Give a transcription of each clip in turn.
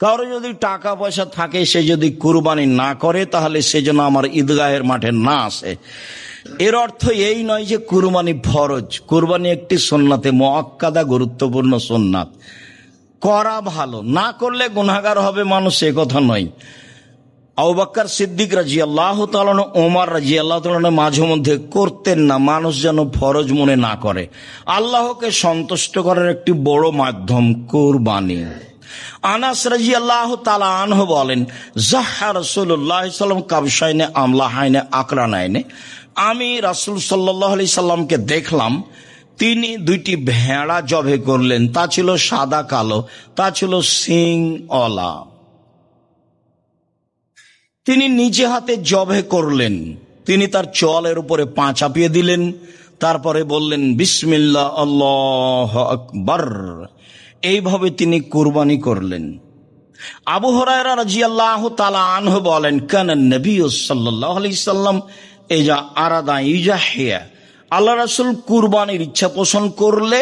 কারো যদি টাকা পয়সা থাকে, সে যদি কুরবানি না করে, তাহলে সে যেন আমার ঈদগাহের মাঠে না আসে। এর অর্থ এই নয় যে কুরবানি ফরজ। কুরবানি একটি সুন্নাতে মুআক্কাদা, গুরুত্বপূর্ণ সুন্নাত। করা ভালো, না করলে গুনাহগার হবে মানুষ, এ কথা নয়। আবু বকর সিদ্দিক রাদিয়াল্লাহু তাআলা, ওমর রাদিয়াল্লাহু তাআলা মাঝে মধ্যে করতেন না, মানুষ যেন ফরজ মনে না করে। আল্লাহকে সন্তুষ্ট করার একটি বড় মাধ্যম কুরবানি। আনাস রাদিয়াল্লাহু তাআলা আনহু বলেন, যাহা রাসূলুল্লাহ সাল্লাল্লাহু আলাইহি ওয়াসাল্লাম কাবশাইনে আমলাহাইনে আকরানাইনে, আমি রাসূল সাল্লাল্লাহু আলাইহি সাল্লামকে দেখলাম, তিনি দুইটি ভেড়া জবে করলেন। তা ছিল সাদা কালো, তা ছিল সিংওয়ালা। তিনি নিজে হাতে জবে করলেন। তিনি তার চোয়ালের উপরে পা চাপিয়ে দিলেন, তারপরে বললেন বিসমিল্লাহ আল্লাহু আকবার। এইভাবে তিনি কুরবানি করলেন। আবু হুরায়রা রাদিয়াল্লাহু তাআলা আনহু বলেন, কানা নবী সাল্লাল্লাহু আলাইহি সাল্লাম ইজা আরাদা ইজাহিয়া, আল্লাহ রাসূল কুরবানির ইচ্ছা পোষণ করলে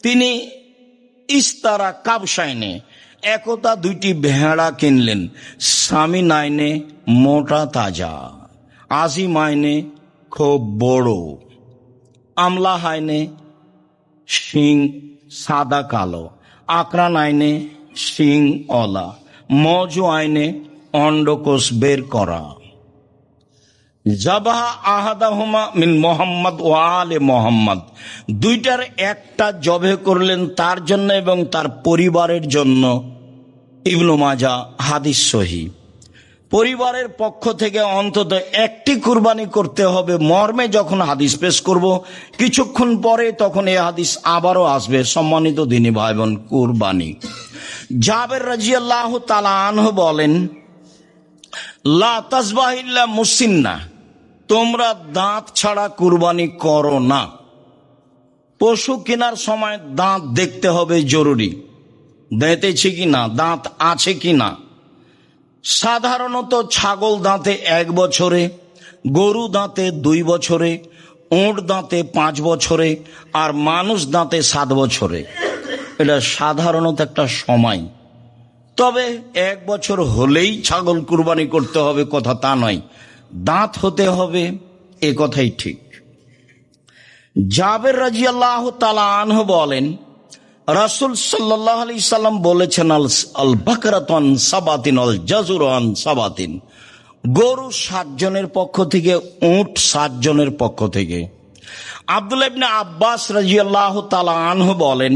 তিনি ইস্তারা কাবশাইনে, একতা দুইটি ভেড়া কিনলেন। সামি নাইনে মোটা তাজা, আজি মাইনে খুব বড়, আমলা হাইনে শিং সাদা কালো, আকরান আইনে শিং অলা, মজু আইনে অন্ডকোষ বের করা। জাবাহা আহাদাহুমা মিন মোহাম্মদ ও আলে মোহাম্মদ, দুইটার একটা জবে করলেন তার জন্য এবং তার পরিবারের জন্য। ইবনু মাজাহ, হাদিস সহিহ। পরিবারের পক্ষ থেকে অন্তত একটি কুরবানি করতে হবে মর্মে যখন হাদিস পেশ করব কিছুক্ষণ পরে, তখন এই হাদিস আবারও আসবে। সম্মানিত দিনী ভাই বোন, কুরবানি। জাবের রাদিয়াল্লাহু তাআলা আনহু বলেন, লা তাসবাহ ইল্লা মুসিন্না, তোমরা দাঁত ছাড়া কুরবানি করো না। পশু কেনার সময় দাঁত দেখতে হবে জরুরি, দাঁতেছে কিনা, দাঁত আছে কিনা। সাধারণত ছাগল দাঁতে 1 বছরে, গরু দাঁতে 2 বছরে, উট দাঁতে 5 বছরে, আর মানুষ দাঁতে 7 বছরে। এটা সাধারণত একটা সময়। তবে 1 বছর হলেই ছাগল কুরবানি করতে হবে কথা তা নয়, দাঁত হতে হবে, এ কথাই ঠিক। জাবের রাদিয়াল্লাহু তাআলা আনহু বলেন, রাসূল সাল্লাল্লাহু আলাইহি সাল্লাম বলেছেন, আল বাকরাতুন সাবাতিন আল জাজুরান সাবাতিন, গরু 7 জনের পক্ষ থেকে, উট 7 জনের পক্ষ থেকে। আব্দুল্লাহ ইবনে আব্বাস রাদিয়াল্লাহু তাআলা আনহু বলেন,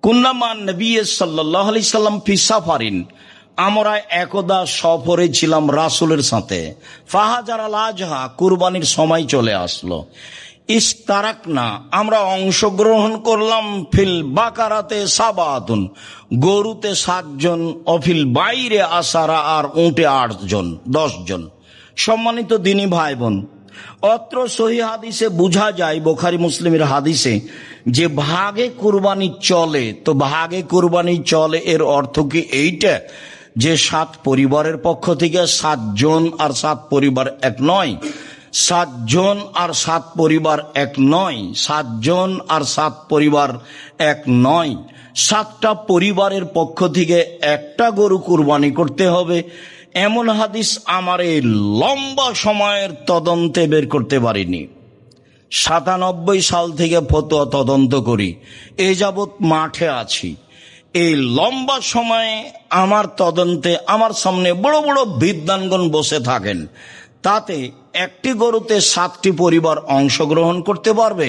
কুন্না মান নবী সাল্লাল্লাহু আলাইহি সাল্লাম ফি সাফারিন, আমরা একদা সফরে ছিলাম রাসূলের সাথে। ফাহাজার আল আজহা, কুরবানির সময় চলে আসলো। ইস্তারাকনা, আমরা অংশগ্রহণ করলাম। ফিল বাকারাতে সাবাতুন, গরুতে 7 জন, অফিল বাইরে আসারা, আর উটে 8 জন, 10 জন। সম্মানিত দিনী ভাই বোন, অত্র সহিহ হাদিসে বোঝা যায়, বুখারী মুসলিমের হাদিসে, যে ভাগে কুরবানি চলে। তো ভাগে কুরবানি চলে এর অর্থ কি এইটা যে 7 পরিবারের পক্ষ থেকে 7 জন আর 7 পরিবার এক নয়? 7 জন আর 7 পরিবার এক নয়। 7 জন আর 7 পরিবার এক নয়। 7টা পরিবারের পক্ষ থেকে একটা গরু কুরবানি করতে হবে, এমন হাদিস আমার এই লম্বা সময়ের তদন্তে বের করতে পারিনি। 97 সাল থেকে ফতোয়া তদন্ত করি, এ যাবৎ মাঠে আছি। এই লম্বা সময়ে আমার তদন্তে আমার সামনে বড় বড় বিদ্বানগণ বসে থাকেন। তাতে একটি গরুতে 7টি পরিবার অংশগ্রহণ করতে পারবে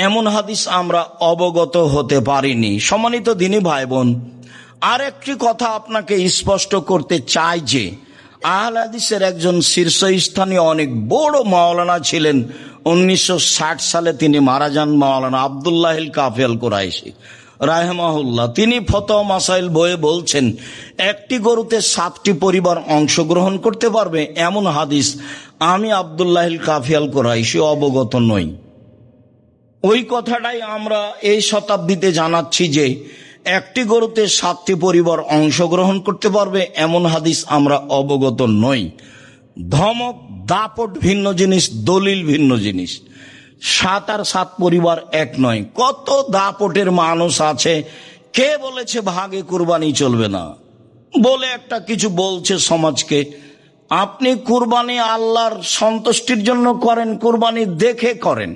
এমন হাদিস আমরা অবগত হতে পারিনি। সম্মানিত দিনী ভাই বোন, আর একটি কথা আপনাকে স্পষ্ট করতে চাই যে আহলে হাদিসের একজন শীর্ষস্থানীয় অনেক বড় মাওলানা ছিলেন। 1960 সালে তিনি মারা যান। মাওলানা আব্দুল্লাহ কাফি আল কুরাইশি রাহিমাহুল্লাহ, তিনি ফতোয়া মাসাইল বইয়ে বলছেন, একটি গরুতে 7টি পরিবার অংশগ্রহণ করতে পারবে এমন হাদিস আমি আব্দুল্লাহ কাফি আল কুরাইশি অবগত নই। ওই কথাটাই আমরা এই শতাব্দীতে জানাচ্ছি যে একটি গরুতে 7টি পরিবার অংশগ্রহণ করতে পারবে এমন হাদিস আমরা অবগত নই। ধমক দাপট ভিন্ন জিনিস, দলিল ভিন্ন জিনিস। 7 আর 7 পরিবার এক নয়। কত দাপটের মানুষ আছে, কে বলেছে ভাগে কুরবানি চলবে না? বলে একটা কিছু বলছে সমাজকে। আপনি কুরবানি আল্লাহর সন্তুষ্টির জন্য করেন, কুরবানি দেখে করেন,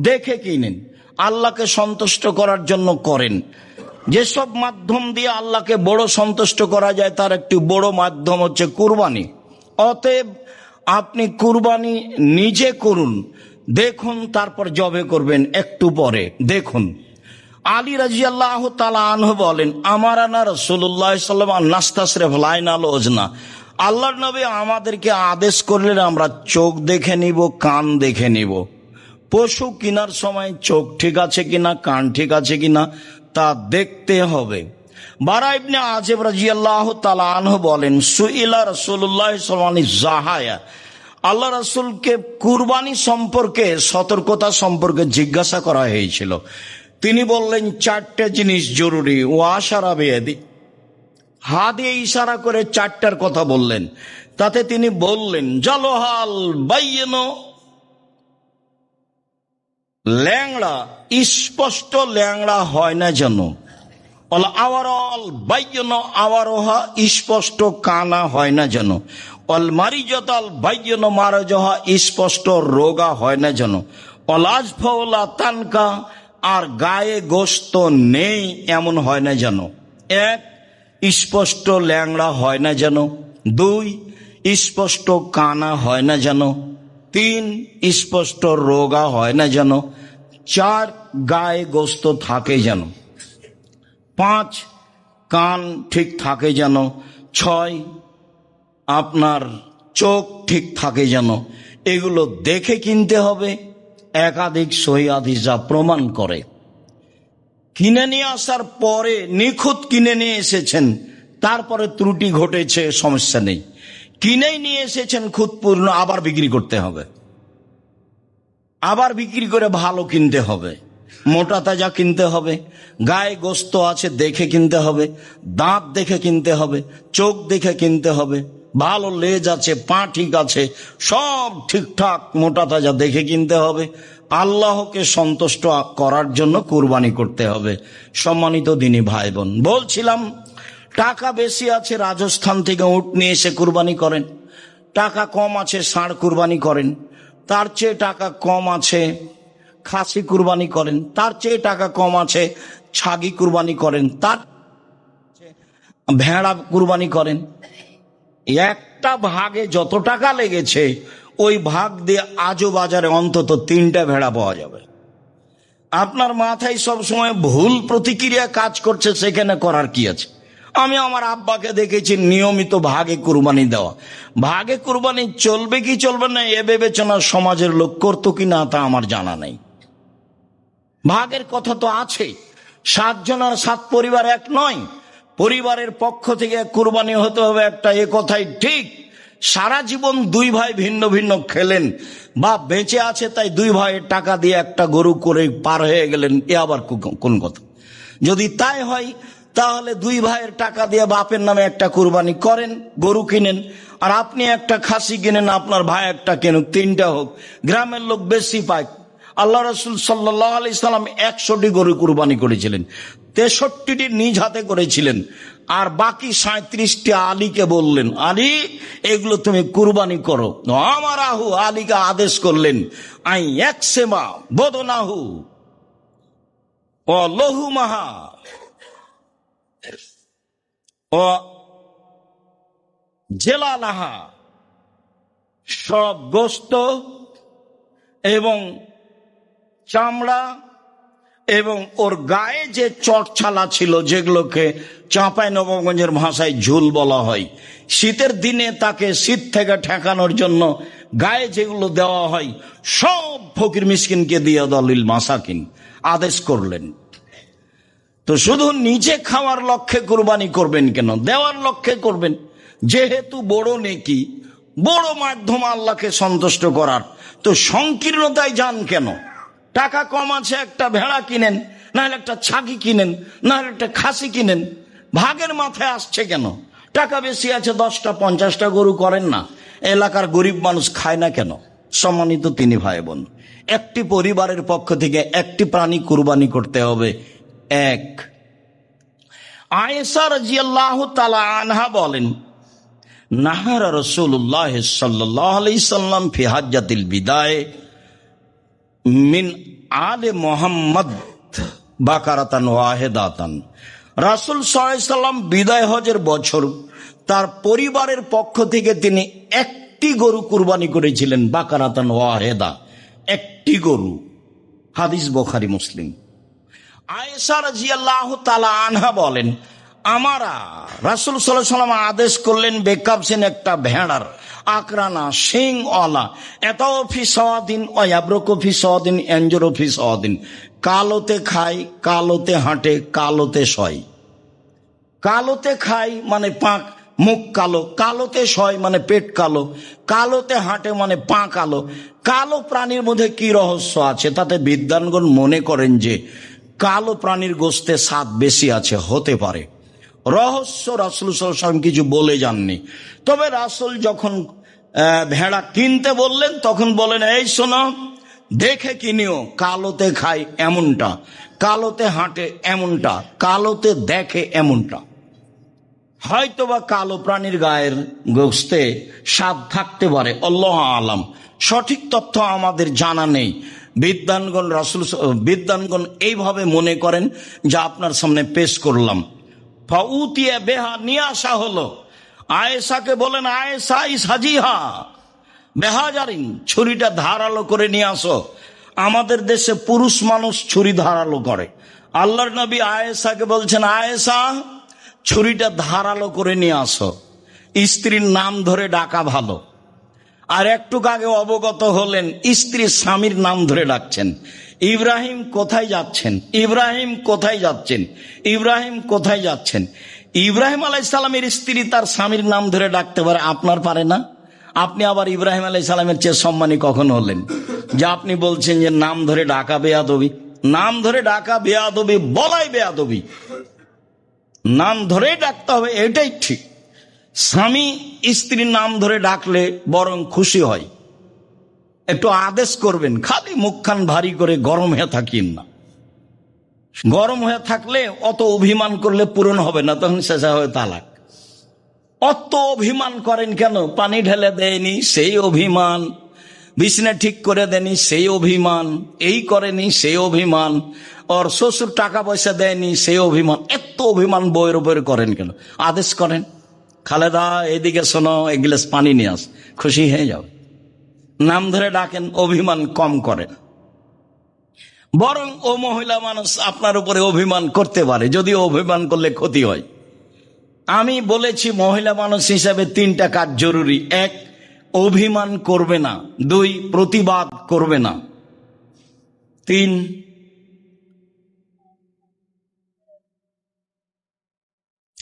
দেখে কিনেন, আল্লাহকে সন্তুষ্ট করার জন্য করেন। যেসব মাধ্যম দিয়ে আল্লাহকে বড় সন্তুষ্ট করা যায় তার একটি বড় মাধ্যম হচ্ছে কুরবানি। অতএব আপনি কুরবানি নিজে করুন, দেখুন, তারপর জবে করবেন একটু পরে। দেখুন, আলী রাদিয়াল্লাহু তাআলা আনহু বলেন, আমারানা রাসূলুল্লাহ সাল্লাল্লাহু আলাইহি ওয়াসাল্লাম নাস্তাসরিফ লাইনাল ওজনা। আল্লাহর নবী আমাদেরকে আদেশ করলেন আমরা চোখ দেখে নিব, কান দেখে নিব। পশু কেনার সময় চোখ ঠিক আছে কিনা, কান ঠিক আছে কিনা তা দেখতে হবে। বারা ইবনে আযিব রাদিয়াল্লাহু তাআলা আনহু বলেন, সুইলা রাসূলুল্লাহ সাল্লাল্লাহু আলাইহি ওয়াসাল্লাম জাহায়া। আল্লাহ রাসূলকে কুরবানি সম্পর্কে, সতর্কতা সম্পর্কে জিজ্ঞাসা করা হয়েছিল। তিনি বললেন চারটে জিনিস জরুরি। ওয়াশারা বিয়াদি, হাত দিয়ে ইশারা করে চারটার কথা বললেন। তাতে তিনি বললেন, জালহাল বাইয়িনো, ল্যাংড়া স্পষ্ট ল্যাংড়া হয় না যেন। অল আওয়ারল বাইয়িনো, আওয়ারোহা স্পষ্ট কানা হয় না যেন। অল মারিজতাল বাইয়িনো, মারজহা স্পষ্ট রোগা হয় না যেন। অল আজফাওলা তানকা, আর গায়ে গোস্ত নেই এমন হয় না যেন। এক, স্পষ্ট ল্যাংড়া হয় না যেন। দুই, স্পষ্ট কানা হয় না যেন। তিন, স্পষ্ট রোগা হয় না যেন। চার, গায়ে গোস্ত থাকে যেন। পাঁচ, কান ঠিক থাকে যেন। ছয়, আপনার চোখ ঠিক থাকে যেন। এগুলো দেখে কিনতে হবে। একাধিক সহিহ হাদিস যা প্রমাণ করে। কিনে নিয়ে আসার পরে নিখুঁত কিনে নিয়ে এসেছেন, তারপরে ত্রুটি ঘটেছে, সমস্যা নেই। কিনেই নিয়ে এসেছেন খুঁতপূর্ণ, আবার বিক্রি করতে হবে, আবার বিক্রি করে ভালো কিনতে হবে, মোটা তাজা কিনতে হবে, গায়ে গোস্ত আছে দেখে কিনতে হবে, দাঁত দেখে কিনতে হবে, চোখ দেখে কিনতে হবে, ভালো লেজ আছে, পা ঠিক আছে, সব ঠিকঠাক মোটা তাজা দেখে কিনতে হবে। আল্লাহকে সন্তুষ্ট করার জন্য কুরবানি করতে হবে। সম্মানিত দিনী ভাই বোন, বলছিলাম টাকা বেশি আছে রাজস্থান থেকে উট নিয়ে এসে কুরবানি করেন, টাকা কম আছে ষাঁড় কুরবানি করেন, তার চেয়ে টাকা কম আছে খাসি কুরবানি করেন, তার চেয়ে টাকা কম আছে ছাগি কুরবানি করেন, তার ভেড়া কুরবানি করেন। একটা ভাগে যত টাকা লেগেছে ওই ভাগ দিয়ে আজও বাজারে অন্তত 3টা ভেড়া পাওয়া যাবে। আপনার মাথায় সব সময় ভুল প্রতিক্রিয়া কাজ করছে, সেখানে করার কি আছে? আমি আমার আব্বাকে দেখেছি নিয়মিত ভাগে কুরবানি দেওয়া। ভাগে কুরবানি চলবে কি চলবে না এ বিবেচনা সমাজের লোক করতো কি না তা আমার জানা নেই। ভাগের কথা তো আছে, 7 জন আর 7 পরিবার এক নয়, পরিবারের পক্ষ থেকে কুরবানি হতে হবে একটা, এ কথাই ঠিক। সারা জীবন 2 ভাই ভিন্ন ভিন্ন খেলেন, বাপ বেঁচে আছে তাই 2 ভাইয়ের টাকা দিয়ে একটা গরু করে পার হয়ে গেলেন, এ আবার কোন কথা? যদি তাই হয় তাহলে 2 ভাইয়ের টাকা দিয়ে বাপের নামে একটা কুরবানি করেন, গরু কিনেন, আর আপনি একটা খাসি কিনেন, আপনার ভাই একটা কিনুক, 3টা হোক, গ্রামের লোক বেশি পায়। আল্লাহ রাসূল সাল্লাল্লাহু আলাইহি সাল্লাম 100টি গরু কুরবানি করেছিলেন, 63টি নিজ হাতে করেছিলেন, আর বাকি 37টি আলীকে বললেন, আলী এগুলো তুমি কুরবানি করো। আমার আহু, আলীকে আদেশ করলেন, আই একসেমা বদনাহু ও লহুমাহা ও জেলালাহা, সব গোস্ত এবং চামড়া এবং ওর গায়ে যে চটছালা ছিল, যেগুলোকে চাঁপাইনবাবগঞ্জের ভাষায় ঝুল বলা হয়, শীতের দিনে তাকে শীত থেকে ঠেকানোর জন্য গায়ে যেগুলো দেওয়া হয় সব ফকির মিসকিনকে দিয়ে দলিল মাসাকিন আদেশ করলেন। তো শুধু নিজে খাওয়ার লক্ষ্যে কুরবানি করবেন কেন? দেওয়ার লক্ষ্যে করবেন, যেহেতু বড় নেকি, বড় মাধ্যম আল্লাহকে সন্তুষ্ট করার। তো সংকীর্ণতায় যান কেন? টাকা কম আছে একটা ভেড়া কিনেন, নাহলে একটা ছাগি কিনেন, নাহলে একটা খাসি কিনেন। ভাগের মাথায় আসছে কেন? টাকা বেশি আছে 10টা 50টা গরু করেন না, এলাকার গরিব মানুষ খায় না কেন? সম্মানিত তিনি ভাই বোন, একটি পরিবারের পক্ষ থেকে একটি প্রাণী কুরবানি করতে হবে। 1, আয়েশা রাদিয়াল্লাহু তাআলা আনহা বলেন, নাহারা রাসূলুল্লাহ সাল্লাল্লাহু আলাইহি সাল্লাম ফি হাজ্জাতিল বিদায় মিন আলে মুহাম্মদ বাকারাতান ওয়াহিদাতান। রাসূল সাল্লাল্লাহু আলাইহি সাল্লাম বিদায় হজের বছর তার পরিবারের পক্ষ থেকে তিনি একটি গরু কুরবানি করেছিলেন, বাকারাতান ওয়াহিদা, একটি গরু। হাদিস বুখারী মুসলিম। আয়েশা রাদিয়াল্লাহু তাআলা আনহা বলেন, আমারা রাসূল সাল্লাল্লাহু আলাইহি ওয়াসাল্লাম আদেশ করলেন বেকাবসিন একটা ভেড়ার, আকরানা শিং ওয়ালা, এতাও ফি সাওয়াদিন ওয়া ইয়াবরুকু ফি সাওয়াদিন ইয়ানজুরু ফি সাওয়াদিন, কালোতে খায়, কালোতে হাঁটে, কালোতে শয়। কালোতে খায় মানে পাক, মুখ কালো, কালোতে শয় মানে পেট কালো, কালোতে হাঁটে মানে পা কালো। কালো প্রাণীর মধ্যে কি রহস্য আছে? তাতে বিদ্বানগণ মনে করেন যে কালো প্রাণীর গোস্তে স্বাদ বেশি আছে, হতে পারে। রহস্য রাসূল সাল্লাল্লাহু আলাইহি ওয়াসাল্লাম কিছু বলে যাননি। তবে রাসূল যখন ভেড়া কিনতে বললেন তখন বলেন, এই শোনো, দেখে কিনিও, কালোতে খায় এমনটা, কালোতে হাঁটে এমনটা, কালোতে দেখে এমনটা। হয়তোবা কালো প্রাণীর গায়ের গোস্তে স্বাদ থাকতে পারে, আল্লাহু আলাম। সঠিক তথ্য আমাদের জানা নেই। বিদ্বানগণ এইভাবে মনে করেন, যা আপনার সামনে পেশ করলাম। ফাউতিয়া বেহা, নিয়ে আসা হলো। আয়েশাকে বলেন, আয়েশা ইসহাজিহা বেহাজারিন, ছুরিটা ধারালো করে নিয়ে আসো। আমাদের দেশে পুরুষ মানুষ ছুরি ধারালো করে। আল্লাহর নবী আয়েশাকে বলছেন, আয়েশা ছুরিটা ধারালো করে নিয়ে আসো। স্ত্রীর নাম ধরে ডাকা ভালো। আর একটু আগে অবগত হলেন স্ত্রী স্বামীর নাম ধরে ডাকছেন, ইব্রাহিম কোথায় যাচ্ছেন, ইব্রাহিম কোথায় যাচ্ছেন, ইব্রাহিম কোথায় যাচ্ছেন। ইব্রাহিম আলাইহিস সালামের স্ত্রী তার স্বামীর নাম ধরে ডাকতে পারে, আপনার পারে না? আপনি আবার ইব্রাহিম আলাইহিস সালামের চেয়ে সম্মানী কখন হলেন যে আপনি বলছেন যে নাম ধরে ডাকা বেয়াদবি? নাম ধরে ডাকা বেয়াদবি, বলাই বেয়াদবি। নাম ধরেই ডাকতে হবে, এটাই ঠিক। স্বামী স্ত্রীর নাম ধরে ডাকলে বরং খুশি হয়। একটু আদেশ করবেন, খালি মুখখান ভারী করে গরম হয়ে থাকিন না। গরম হয়ে থাকলে অত অভিমান করলে পূরণ হবে না, তখন শেষা হয়ে তালাক। অত অভিমান করেন কেন? পানি ঢেলে দেয়নি সেই অভিমান, বিছনা ঠিক করে দেয়নি সেই অভিমান, এই করেনি সেই অভিমান, ওর শ্বশুর টাকা পয়সা দেয়নি সেই অভিমান। এত অভিমান বইয়ের উপরে করেন কেন? আদেশ করেন, খালেদা এদিকে শোনো, এক গ্লাস পানি নিয়ে আস, খুশি হয়ে যাও। নাম ধরে ডাকেন, অভিমান কম করেন। বরং ও মহিলা মানুষ আপনার উপরে অভিমান করতে পারে, যদিও অভিমান করলে ক্ষতি হয়। আমি বলেছি মহিলা মানুষ হিসাবে 3টা কাজ জরুরি। 1, অভিমান করবে না। 2, প্রতিবাদ করবে না। 3,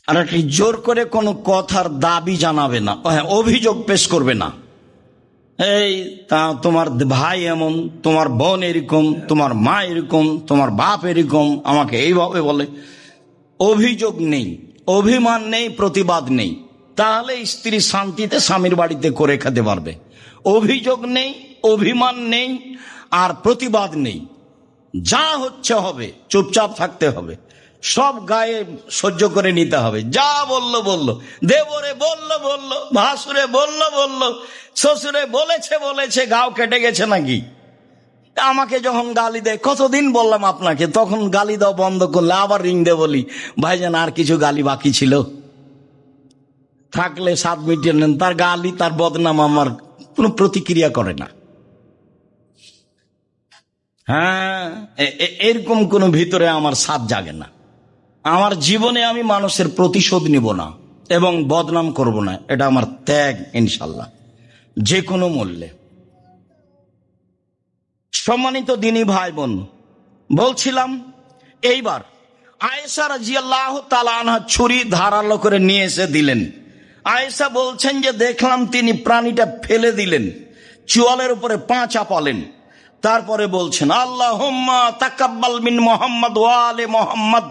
আর একটি জোর করে কোনো কথার দাবি জানাবে না, হ্যাঁ, অভিযোগ পেশ করবে না। এই তা তোমার ভাই এমন, তোমার বোন এরকম, তোমার মা এরকম, তোমার বাপ এরকম, আমাকে এইভাবে বলে। অভিযোগ নেই, অভিমান নেই, প্রতিবাদ নেই। তাহলে স্ত্রী শান্তিতে স্বামীর বাড়িতে করে খেতে পারবে। অভিযোগ নেই, অভিমান নেই, আর প্রতিবাদ নেই। যা হচ্ছে হবে, চুপচাপ থাকতে হবে, সব গায়ে সহ্য করে নিতে হবে। যা বললো বললো, দেবরে বললো বললো, ভাসুরে বললো বললো, শ্বশুরে বলেছে বলেছে, গাও কেটে গেছে নাকি? আমাকে যখন গালি দেয়, কতদিন বললাম আপনাকে, তখন গালি দাও বন্ধ করলে আবার রিং দে বলি, ভাইজান আর কিছু গালি বাকি ছিল, থাকলে 7 মিনিট নেন। তার গালি, তার বদনাম আমার কোনো প্রতিক্রিয়া করে না। হ্যাঁ, এরকম কোনো ভিতরে আমার সাথ জাগে না। আমার জীবনে আমি মানুষের প্রতিশোধ নিব না এবং বদনাম করব না, এটা আমার ত্যাগ ইনশাল্লাহ, যে কোনো মূল্যে। সম্মানিত দিনী ভাই বোন, বলছিলাম এইবার আয়েশা রাদিয়াল্লাহু তাআলা আনহা ছুরি ধারালো করে নিয়ে এসে দিলেন। আয়েশা বলছেন যে দেখলাম তিনি প্রাণীটা ফেলে দিলেন, চোয়ালের উপরে পা চাপালেন, তারপরে বলছেন, আল্লাহুম্মা তাকাব্বাল মিন মুহাম্মদ ওয়া আলি মুহাম্মদ,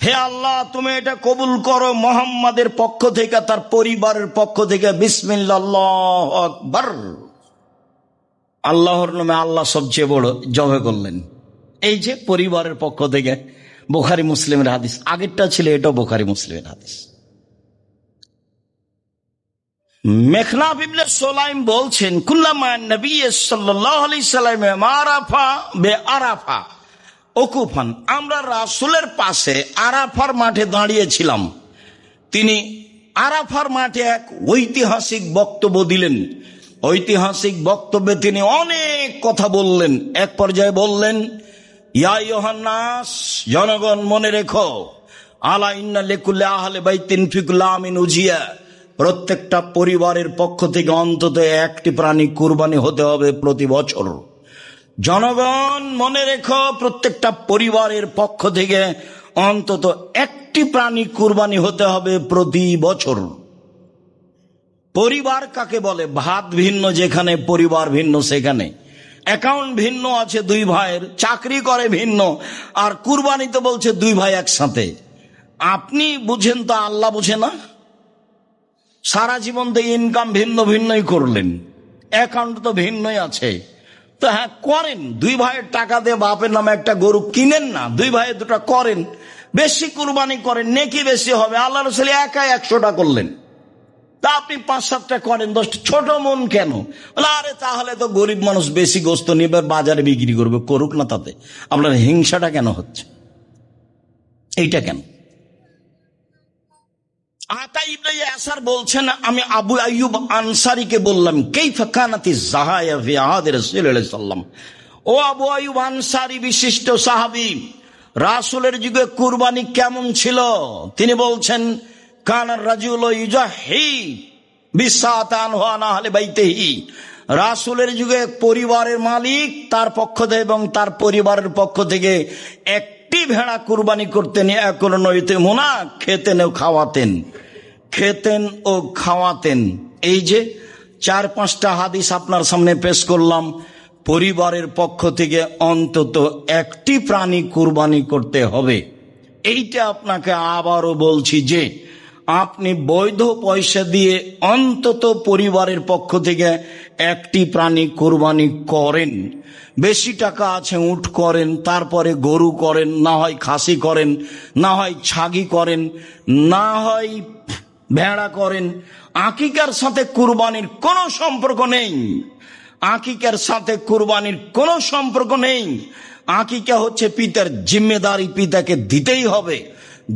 হে আল্লাহ তুমি এটা কবুল করো মুহাম্মাদের পক্ষ থেকে, তার পরিবারের পক্ষ থেকে। বিসমিল্লাহ, আল্লাহু আকবার। আল্লাহর নামে, আল্লাহ সবচেয়ে বড়, জবে করলেন। এই যে পরিবারের পক্ষ থেকে, বুখারী মুসলিমের হাদিস, আগেরটা ছিল, এটাও বুখারী মুসলিমের হাদিস। মেখনাফ ইবনে সুলাইম বলছেন, কুল্লামা নবী সাল্লাল্লাহু আলাইহি সাল্লাম আরাফা বে আরাফা ওকুফান, আমরা রাসূলের পাশে আরাফার মাঠে দাঁড়িয়েছিলাম। তিনি আরাফার মাঠে এক ঐতিহাসিক বক্তব্য দিলেন। ঐতিহাসিক বক্তব্যে তিনি অনেক কথা বললেন। এক পর্যায়ে বললেন, ইয়া আইয়ুহান নাস, জনগণ মনে রেখো, আলা ইন্না লিকুল্লি আহলি বাইতিন ফি কুল্লি আমিন উজিয়া, প্রত্যেকটা পরিবারের পক্ষ থেকে অন্তত একটি প্রাণী কুরবানি হতে হবে প্রতি বছর। জনগণ মনে রেখো, প্রত্যেকটা পরিবারের পক্ষ থেকে অন্তত একটি প্রাণী কুরবানি হতে হবে প্রতি বছর। পরিবার কাকে বলে? ভাত ভিন্ন যেখানে, পরিবার ভিন্ন সেখানে। অ্যাকাউন্ট ভিন্ন আছে দুই ভাইয়ের, চাকরি করে ভিন্ন, আর কুরবানি তো বলছে দুই ভাই একসাথে। আপনি বুঝেন তো, আল্লাহ বুঝে না? সারা জীবন তো ইনকাম ভিন্ন ভিন্নই করলেন, অ্যাকাউন্ট তো ভিন্নই আছে। তো হ্যাঁ করেন, দুই ভাইয়ের টাকা দিয়ে বাপের নামে একটা গরু কিনেন না, দুই ভাইয়ের দুটা করেন, বেশি কুরবানি করেন, নেকি বেশি হবে। আল্লাহ রাসূল একাই 100টা করলেন, তা আপনি 5-7টা করেন, 10টা। ছোট মন কেন? আরে তাহলে তো গরিব মানুষ বেশি গোস্ত নিবে, বাজারে বিক্রি করবে, করুক না, তাতে আপনার হিংসাটা কেন হচ্ছে? এইটা কেন? আতা ইবনে ইয়াসার বলছেন, আমি আবু আইয়ুব আনসারীকে বললাম, কাইফা কানাতিজ যাহায়া ফি আহাদি রাসূলিল্লাহ সাল্লাল্লাহু আলাইহি ওয়াসাল্লাম। ও আবু আইয়ুব আনসারী, বিশিষ্ট সাহাবী, রাসূলের যুগে কুরবানি কেমন ছিল? তিনি বলছেন, কানার রাজুলু ইউজাহি বিসাতান ওয়া আনা আহলি বাইতিহি, রাসূলের যুগে পরিবারের মালিক তার পক্ষ থেকে এবং তার পরিবারের পক্ষ থেকে একটি ভেড়া কুরবানি করতেন। এখন নইতে মোনা, খেতেন ও খাওয়াতেন, খেতেন ও খাওয়াতেন। এই যে 4-5টা হাদিস আপনার সামনে পেশ করলাম, পরিবারের পক্ষ থেকে অন্তত একটি প্রাণী কুরবানি করতে হবে। এইটা আপনাকে আবারও বলছি যে আপনি বৈধ পয়সা দিয়ে অন্তত পরিবারের পক্ষ থেকে একটি প্রাণী কুরবানি করেন। বেশি টাকা আছে, উট করেন, তারপরে গরু করেন, না হয় খাসি করেন, না হয় ছাগি করেন, না হয় ভেড়া করেন। আকিকার সাথে কুরবানির কোনো সম্পর্ক নেই, আকিকার সাথে কুরবানির কোনো সম্পর্ক নেই। আকিকা হচ্ছে পিতার জিম্মেদারি, পিতাকে দিতেই হবে।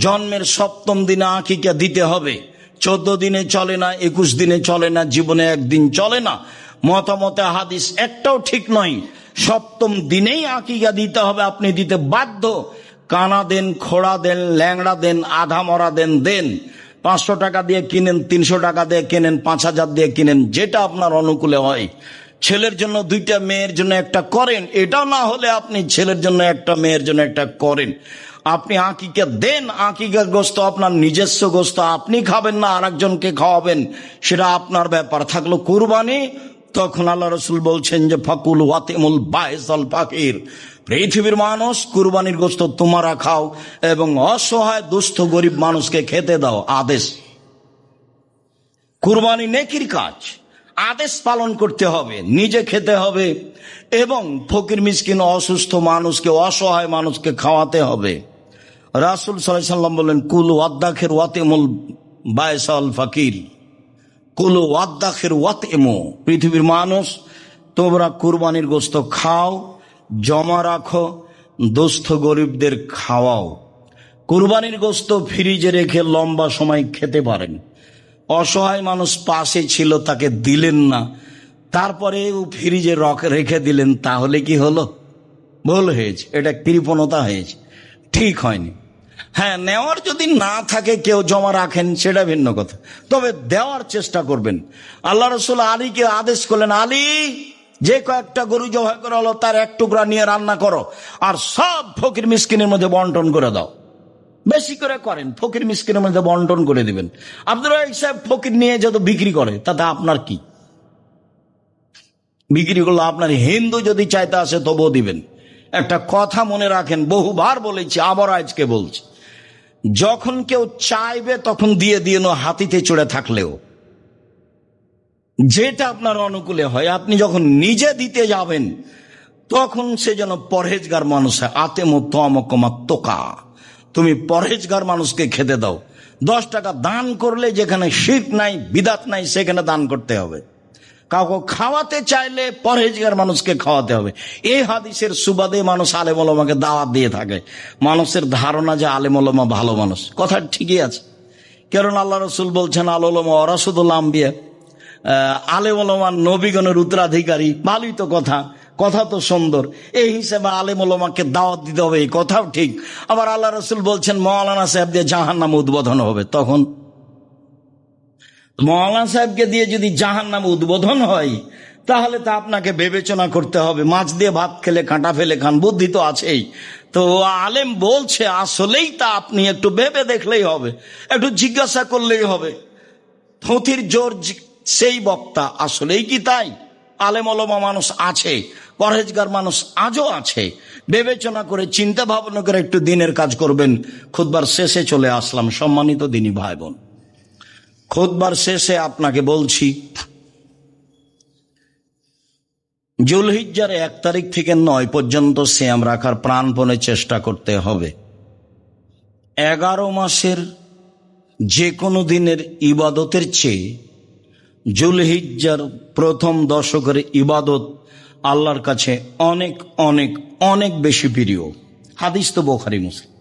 জন্মের 7ম দিনে আকিকা দিতে হবে। 14 দিনে চলে না, 21 দিনে চলে না, জীবনে একদিন চলে না। মতামতে হাদিস একটাও ঠিক নয়। 7ম দিনেই আকিকা দিতে হবে, আপনি দিতে বাধ্য। কানা দেন, খোড়া দেন, ল্যাংড়া দেন, আধা মরা দেন, দেন। 500 টাকা দিয়ে কিনেন, 300 টাকা দিয়ে কিনেন, 5000 দিয়ে কিনেন, যেটা আপনার অনুকূলে হয়। ছেলের জন্য 2টা, মেয়ের জন্য একটা করেন। এটাও না হলে আপনি ছেলের জন্য একটা, মেয়ের জন্য একটা করেন। আপনি আকিকা দেন, আকিকার গোস্ত আপনার নিজস্ব গোস্ত, আপনি খাবেন না আরেকজনকে খাওয়াবেন, সেটা আপনার ব্যাপার। থাকলো কুরবানি, তখন আল্লাহ রাসূল বলছেন যে ফাকুল ওয়াতিমুল বাইসাল ফাকির, পৃথিবীর মানুষ কুরবানির গোস্ত তোমরা খাও এবং অসহায় দুস্থ গরিব মানুষকে খেতে দাও। আদেশ, কুরবানি নেকির কাজ, আদেশ পালন করতে হবে, নিজে খেতে হবে এবং ফকির মিসকিন অসুস্থ মানুষকে, অসহায় মানুষকে খাওয়াতে হবে। রাসূল সাল্লাল্লাহু আলাইহি ওয়াসাল্লাম বলেন, কুলু ওয়াদ্দাখির ওয়াতিমুল বাইসাল ফাকির, কুলু ওয়াদ্দাখির ওয়াতিমু, পৃথিবীর মানুষ তোমরা কুরবানির গোস্ত খাও, জমা রাখো, দুস্থ গরিবদের খাওয়াও। কুরবানির গোস্ত ফ্রিজে রেখে লম্বা সময় খেতে পারেন। অসহায় মানুষ পাশে ছিল, তাকে দিলেন না, তারপরে ফ্রিজে রেখে দিলেন, তাহলে কি হলো? ভুল হয়েছে, এটা কৃপণতা হয়েছে, ঠিক হয়নি। হ্যাঁ, নেওয়ার যদি না থাকে, কেউ জমা রাখেন, সেটা ভিন্ন কথা, তবে দেওয়ার চেষ্টা করবেন। আল্লাহ রাসূল আলীকে আদেশ করলেন, আলী, যে কয়েকটা গরু জবাই করা হলো তার 1 টুকরা নিয়ে রান্না করো, আর সব ফকির মিসকিনের মধ্যে বন্টন করে দাও। বেশি করে করেন, ফকির মিসকিনের মধ্যে বন্টন করে দিবেন। আব্দুর রাজ্জাক সাহেব ফকির নিয়ে যত বিক্রি করে, তাতে আপনার কি? বিক্রি করলো আপনার, হিন্দু যদি চাইতে আসে তবুও দিবেন। একটা কথা মনে রাখেন, বহুবার বলেছি, আবার আজকে বলছি, যখন কেউ চাইবে তখন দিয়ে দিয়ে হাতিতে চড়ে থাকলেও, যেটা আপনার অনুকূলে হয়। আপনি যখন নিজে দিতে যাবেন তখন সে যেন পরহেজগার মানুষ হয়। আতেমু তামাকুমা তোকা, তুমি পরহেজগার মানুষকে খেতে দাও। 10 টাকা দান করলে যেখানে শিরক নাই, বিদাত নাই, সেখানে দান করতে হবে। কাউকে খাওয়াতে চাইলে পরহেজগার মানুষকে খাওয়াতে হবে। এই হাদিসের সুবাদে মানুষ আলেম ওলামাকে দাওয়াত দিয়ে থাকে। মানুষের ধারণা যে আলেম ওলামা ভালো মানুষ, কথা ঠিকই আছে। কারণ আল্লাহ রসুল বলছেন আল ওলামা ওয়ারাসাতুল আম্বিয়া, আলেম ওলামা নবীগণের উত্তরাধিকারী। ভালোই তো কথা, কথা তো সুন্দর। এই হিসেবে আলেম ওলামাকে দাওয়াত দিতে হবে, এই কথাও ঠিক। আবার আল্লাহ রসুল বলছেন মৌলানা সাহেব দিয়ে জাহান্নাম উদ্বোধন হবে। তখন মৌলানা সাহেবকে দিয়ে যদি জাহান্নাম উদ্বোধন হয়, তাহলে তা আপনাকে বিবেচনা করতে হবে। মাছ দিয়ে ভাত খেলে কাঁটা ফেলে খান, বুদ্ধি তো আছেই। তো আলেম বলছে আসলেই তা আপনি একটু ভেবে দেখলেই হবে, একটু জিজ্ঞাসা করলেই হবে। থুথির জোর সেই বক্তা, আসলেই কি তাই? আলেম ওলামা মানুষ আছে, পরহেজগার মানুষ আজও আছে। বিবেচনা করে চিন্তা ভাবনা করে একটু দিনের কাজ করবেন। খুতবার শেষে চলে আসলাম, সম্মানিত দিনী ভাই বোন। খুতবার শেষে আপনাকে বলছি, জুলহিজ্জার 1 তারিখ থেকে 9 পর্যন্ত সিয়াম রাখার প্রাণপণে চেষ্টা করতে হবে। 11 মাসের যে কোনো দিনের ইবাদতের চেয়ে জুলহিজ্জার প্রথম দশকের ইবাদত আল্লাহর কাছে অনেক অনেক অনেক বেশি প্রিয়। হাদিস তো বুখারী মুসলিম।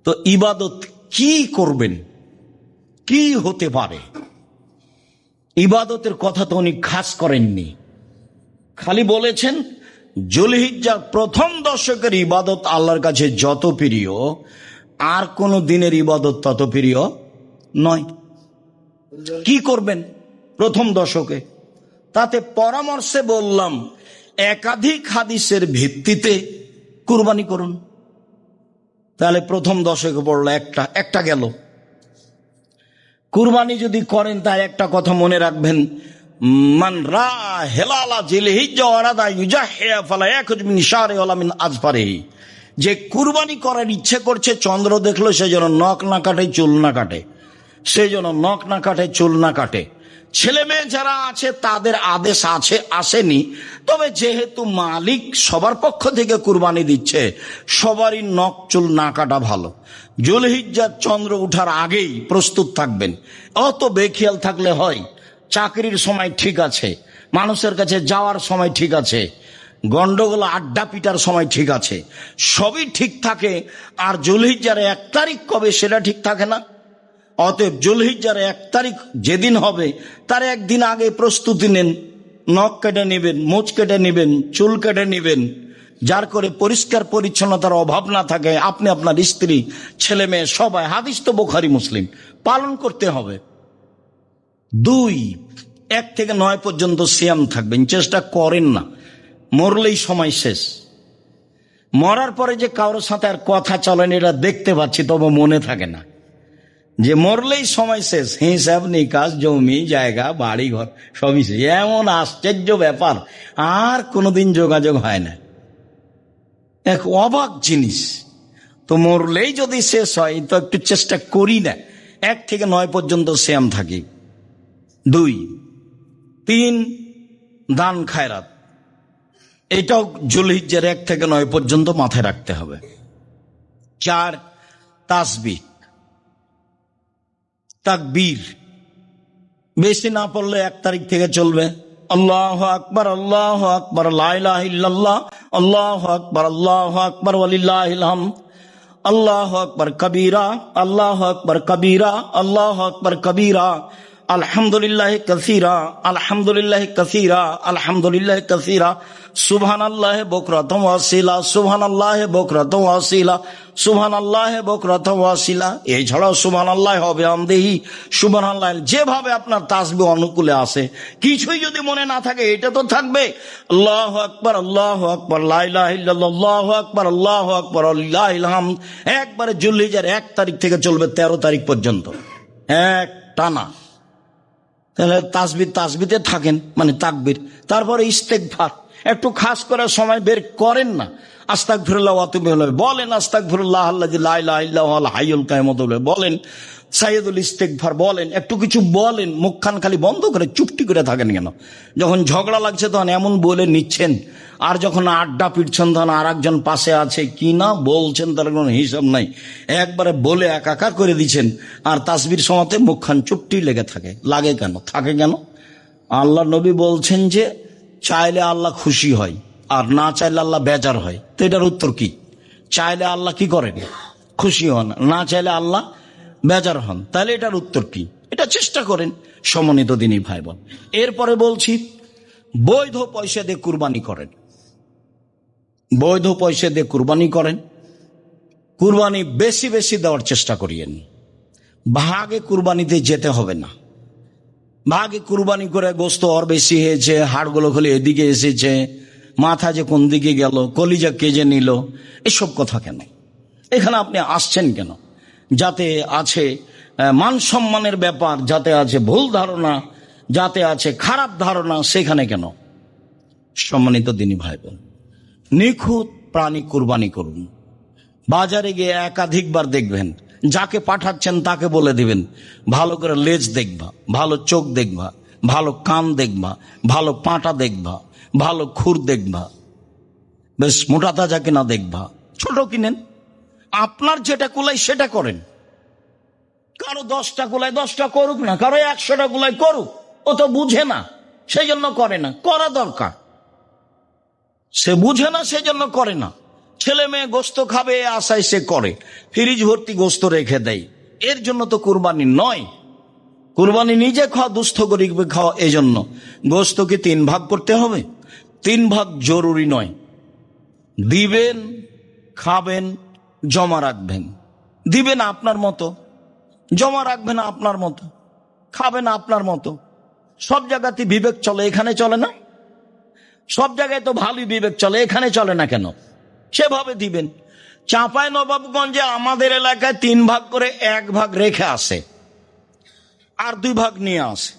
তো ইবাদত কি করবেন, কি হতে পারে? ইবাদতের কথা তো উনি খাস করেননি, খালি বলেছেন জুলহিজ্জার প্রথম দশকের ইবাদত আল্লাহর কাছে যত প্রিয়, আর কোন দিনের ইবাদত তত প্রিয় নয়। কি করবেন প্রথম দশকে? তাতে পরামর্শে বললাম একাধিক হাদিসের ভিত্তিতে কুরবানি করুন। তাহলে প্রথম দশকে পড়লো একটা গেল। কুরবানি যদি করেন তার একটা কথা মনে রাখবেন, মান রা হেলালা জিলহিজ্জা ওয়ারাদা ইউজাহিয়া ফালা ইয়াখুজ মিন শারি ওয়ালা মিন আজফারিহি। যে কুরবানি করার ইচ্ছে করছে, চন্দ্র দেখলো, সে যেন নখ না কাটে, চুল না কাটে, সে যেন নখ না কাটে, চুল না কাটে। ছেলে মেয়ে যারা আছে তাদের আদেশ আছে, আসেনি। তবে যেহেতু মালিক সবার পক্ষ থেকে কুরবানি দিচ্ছে, সবারই নখ চুল না কাটা ভালো। জুলহিজ্জার চন্দ্র উঠার আগেই প্রস্তুত থাকবেন। অত বেখেয়াল থাকলে হয়? চাকরির সময় ঠিক আছে, মানুষের কাছে যাওয়ার সময় ঠিক আছে, গন্ডগোল আড্ডা পিটার সময় ঠিক আছে, সবই ঠিক থাকে। আর জুলহিজ্জার 1 তারিখ কবে সেটা ঠিক থাকে না। অতএব জুলহিজ্জার 1 তারিখ যেদিন হবে তার একদিন আগে প্রস্তুতি নেন। নখ কেটে নেবেন, মোচ কেটে নেবেন, চুল কেটে নেবেন, যার করে পরিষ্কার পরিচ্ছন্নতার অভাব না থাকে। আপনি, আপনার স্ত্রী, ছেলে মেয়ে সবাই, হাদিস তো বুখারী মুসলিম, পালন করতে হবে। 2, 1 থেকে 9 পর্যন্ত সিয়াম থাকবেন, চেষ্টা করেন না। মরলেই সময় শেষ। মরার পরে যে কারোর সাথে আর কথা চলেন এটা দেখতে পাচ্ছি, তবে মনে থাকে না যে মরলেই সময় শেষ। হিসাব নিকাশ, জমি জায়গা, বাড়ি ঘর সবই শেষ। এমন আশ্চর্য ব্যাপার, আর কোনোদিন যোগাযোগ হয় না। এক অবাক জিনিস। তো মরলেই যদি শেষ হয় তো একটু চেষ্টা করি না। 1 থেকে 9 পর্যন্ত সিয়াম থাকি। 2, 3 দান খায়রাত, এটাও জুলহিজ্জার 1 থেকে 9 পর্যন্ত মাথায় রাখতে হবে। 4 তাসবিহ, তাকবীর, বেশি না পড়লে 1 তারিখ থেকে চলবে। আল্লাহু আকবার, আল্লাহু আকবার, লা ইলাহা ইল্লাল্লাহ, আল্লাহু আকবার, আল্লাহু আকবার, ওয়ালিল্লাহিল হামদ, আল্লাহু আকবার কবীরা, আল্লাহু আকবার কবীরা, আল্লাহু আকবার কবীরা, আলহামদুলিল্লাহ কাসীরা, আলহামদুলিল্লাহ কাসীরা, আলহামদুলিল্লাহ কাসীরা, সুবহানাল্লাহ বুকরাতাও ওয়া আসীলা, সুবহানাল্লাহ বুকরাতাও ওয়া আসীলা, সুবহানাল্লাহ বুকরাতাও ওয়া আসীলা। এছাড়াও সুবহানাল্লাহ হবে আমদিহি, সুবহানাল্লাহ, যেভাবে আপনার তাসবিহ অনুকূলে আসে। কিছুই যদি মনে না থাকে এটা তো থাকবে। আল্লাহু আকবার, আল্লাহু আকবার, লা ইলাহা ইল্লাল্লাহ, আল্লাহু আকবার, আল্লাহু আকবার, ওয়ালিল্লাহিল হামদ। একবারে জুলহিজ্জার 1 তারিখ থেকে চলবে 13 তারিখ পর্যন্ত, এক টানা। তাহলে তাসবিতে থাকেন, মানে তাকবীর। তারপরে ইস্তেগফার, একটু খাস করে সময় বের করেন না। আস্তাগফিরুল্লাহ ওয়া আতুবু ইলাইহি বলেন, আস্তাগফিরুল্লাহ আল্লাযী লা ইলাহা ইল্লা হুয়াল হাইয়ুল কাইয়ুম বলেন, সাইয়্যিদুল ইস্তেগফার বলেন, একটু কিছু বলেন। মুখখান খালি বন্ধ করে চুপটি করে থাকেন কেন? যখন ঝগড়া লাগছে তখন এমন বলে নিচ্ছেন আর যখন আড্ডা পিটছেন তখন আর একজন পাশে আছে কি না বলছেন তার কোনো হিসাব নাই, একবারে বলে একাকার করে দিচ্ছেন। আর তাসবির সময়তে মুখখান চুপটি লেগে থাকে। লাগে কেন, থাকে কেন? আল্লাহ নবী বলছেন যে চাইলে আল্লাহ খুশি হয় আর না চাইলে আল্লাহ বেজার হয়। তো এটার উত্তর কি? চাইলে আল্লাহ কি করেন? খুশি হন, না চাইলে আল্লাহ বেজার হন। তাহলে এটার উত্তর কি? এটা চেষ্টা করেন সম্মানিত দিনী ভাই বোন। এরপরে বলছি, বৈধ পয়সা দিয়ে কুরবানি করেন। বৈধ পয়সা দিয়ে কুরবানি করেন। কুরবানি বেশি বেশি দেওয়ার চেষ্টা করিয়েন। ভাগে কুরবানিতে যেতে হবে না। ভাগে কুরবানি করে গোস্ত ওর বেশি হয়েছে, হাড়গুলো খালি এদিকে এসেছে, মাথা যে কোন দিকে গেল, কলিজা কে যে নিল, এসব কথা কেন? এখানে আপনি আসছেন কেন? যাতে আছে মান সম্মানের ব্যাপার, যাতে আছে ভুল ধারণা, যাতে আছে খারাপ ধারণা, সেখানে কেন? সম্মানিত দিনী ভাই বোন, নিখুঁত প্রাণী কুরবানি করুন। বাজারে গিয়ে একাধিকবার দেখবেন, যাকে পাঠাচ্ছেন তাকে বলে দিবেন ভালো করে লেজ দেখবা, ভালো চোখ দেখবা, ভালো কান দেখবা, ভালো পাঁটা দেখবা, ভালো খুর দেখবা, বেশ মোটা তাজা কিনা দেখবা। ছোট কিনেন, আপনার যেটা কুলাই সেটা করেন। কারো 10টা কুলাই 10টা করুক না, কারো 100টা কুলাই করুক। ও তো বুঝে না সেই জন্য করে না, করা দরকার। সে বুঝে না সেই জন্য করে না। ছেলে মেয়ে গোস্ত খাবে আশায় সে করে, ফ্রিজ ভর্তি গোস্ত রেখে দেয়। এর জন্য তো কুরবানি নয়। কুরবানি নিজে খাওয়া, দুস্থ গরিব খাওয়া। এই জন্য গোস্তকে 3 ভাগ করতে হবে। 3 ভাগ জরুরি নয়। দিবেন, খাবেন, জমা রাখবেন। দিবেন আপনার মতো, জমা রাখবেন আপনার মতো, খাবেন আপনার মতো। সব জায়গাতে বিবেক চলে, এখানে চলে না? সব জায়গায় তো ভালোই বিবেক চলে, এখানে চলে না কেন? সেভাবে দিবেন। চাঁপাই নবাবগঞ্জে আমাদের এলাকায় 3 ভাগ করে 1 ভাগ রেখে আসে আর 2 ভাগ নিয়ে আসে।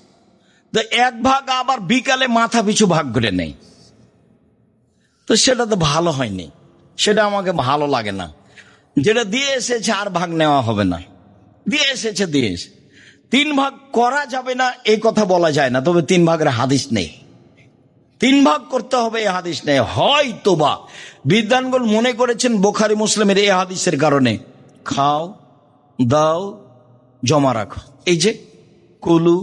তো 1 ভাগ আবার বিকালে মাথা পিছু ভাগ করে নেই। তো সেটা তো ভালো হয়নি, সেটা আমাকে ভালো লাগে না। যেটা দিয়ে এসেছে আর ভাগ নেওয়া হবে না, দিয়ে এসেছে দিয়ে এসে 3 ভাগ করা যাবে না এই কথা বলা যায় না, তবে 3 ভাগের হাদিস নেই। 3 ভাগ করতে হবে এই হাদিস নেই। হয়তো বা বিদ্বানগণ মনে করেছেন বুখারী মুসলিমের এই হাদিসের কারণে খাও, দাও, জমা রাখো। এই যে কুলু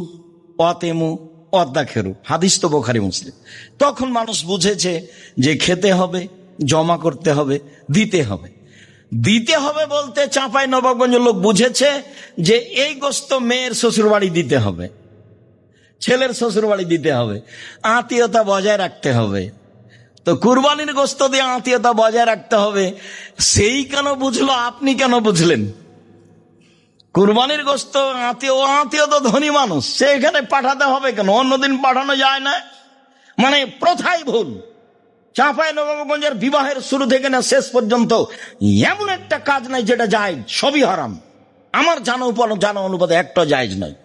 ওয়াতেমু ওয়াদ্দাখেরু, হাদিস তো বুখারী মুসলিম। তখন মানুষ বুঝেছে যে খেতে হবে, জমা করতে হবে, দিতে হবে। দিতে হবে বলতে চাঁপাই নবাবগঞ্জের লোক বুঝেছে যে এই গোস্ত মেয়ের শ্বশুর বাড়ি দিতে হবে, ছেলের শ্বশুর বাড়ি দিতে হবে, আত্মীয়তা বজায় রাখতে হবে। তো কুরবানির গোস্ত দিয়ে আত্মীয়তা বজায় রাখতে হবে, সেই কেন বুঝলো, আপনি কেন বুঝলেন? কুরবানির গোস্ত আত্মীয় তো ধনী মানুষ, সে এখানে পাঠাতে হবে কেন? অন্যদিন পাঠানো যায় না? মানে প্রথাই ভুল। চাঁপাই নবাবগঞ্জের বিবাহের শুরু থেকে না শেষ পর্যন্ত এমন একটা কাজ নাই যেটা জায়েজ, সবই হারাম। আমার জানা অনুপাতে একটা জায়েজ নয়।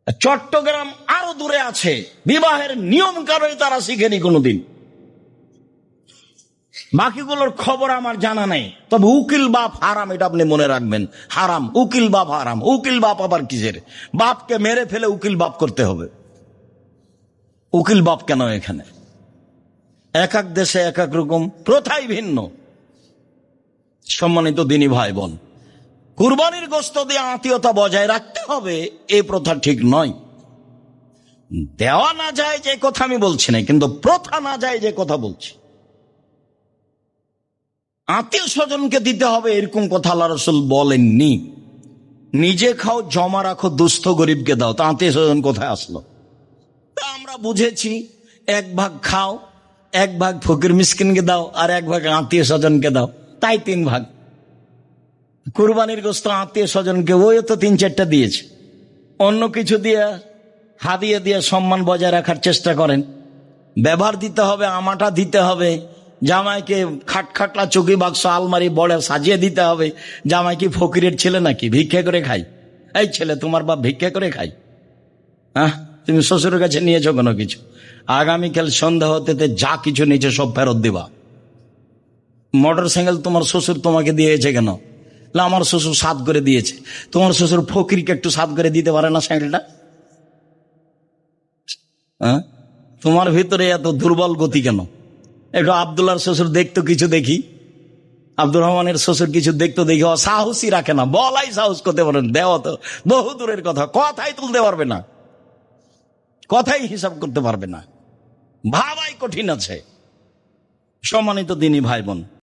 চট্টগ্রাম আরো দূরে আছে, বিবাহের নিয়ম কারণে তারা শিখেনি কোনোদিন। বাকিগুলোর খবর আমার জানা নেই। তবে উকিল বাপ হারাম, এটা আপনি মনে রাখবেন। হারাম, উকিল বাপ হারাম। উকিল বাপ আবার কিসের? বাপকে মেরে ফেলে উকিল বাপ করতে হবে। উকিল বাপ কেন এখানে? এক এক দেশে এক এক রকম, প্রথাই ভিন্ন। সম্মানিত দিনী ভাই বোন, কুরবানির গোস্ত দিয়ে আত্মীয়তা বজায় রাখতে হবে এই প্রথা ঠিক নয়। দেওয়া না যায় যে কথা আমি বলছি না, কিন্তু প্রথা না যায় যে কথা বলছি। আত্মীয় স্বজনকে দিতে হবে এরকম কথা আল্লাহ রাসূল বলেননি। নিজে খাও, জমা রাখো, দুস্থ গরিবকে দাও। তা আত্মীয় স্বজন কোথায় আসলো? তা আমরা বুঝেছি 1 ভাগ খাও, 1 ভাগ ফকির মিসকিনকে দাও, আর 1 ভাগ আত্মীয় স্বজনকে দাও, তাই 3 ভাগ। কুরবানির গোস্ত আত্মীয় স্বজনকে ওই তো 3-4টা দিয়েছে। অন্য কিছু দিয়ে হাদিয়া দিয়ে সম্মান বজায় রাখার চেষ্টা করেন। ব্যবহার দিতে হবে, আমাটা দিতে হবে, জামাইকে খাটখাটলা চৌকি বাক্স আলমারি বড় সাজিয়ে দিতে হবে। জামাই কি ফকিরের ছেলে নাকি ভিক্ষা করে খাই? এই ছেলে, তোমার বাপ ভিক্ষা করে খাই? হ্যাঁ, তুমি শ্বশুরের কাছে নিয়েছো কোনো কিছু, আগামীকাল সন্ধ্যা হতে যা কিছু নিয়েছে সব ফেরত দিবা। মোটর সাইকেল তোমার শ্বশুর তোমাকে দিয়েছে কেন? আমার শ্বশুর সাত করে দিয়েছে। তোমার শ্বশুর ফকিরকে একটু সাত করে দিতে পারে না সাইকেলটা? হ্যাঁ, তোমার ভিতরে এত দুর্বল গতি কেন? একটু আব্দুল্লাহর শ্বশুর দেখতো কিছু দেখি, আব্দুর রহমানের শ্বশুর কিছু দেখতো দেখি, সাহসই রাখে না, বলাই সাহস করতে পারেন, দেওয়া তো বহু দূরের কথা, কথাই তুলতে পারবে না, কথাই হিসাব করতে পারবে না, ভাবাই কঠিন আছে। সম্মানিত দিনী ভাই বোন,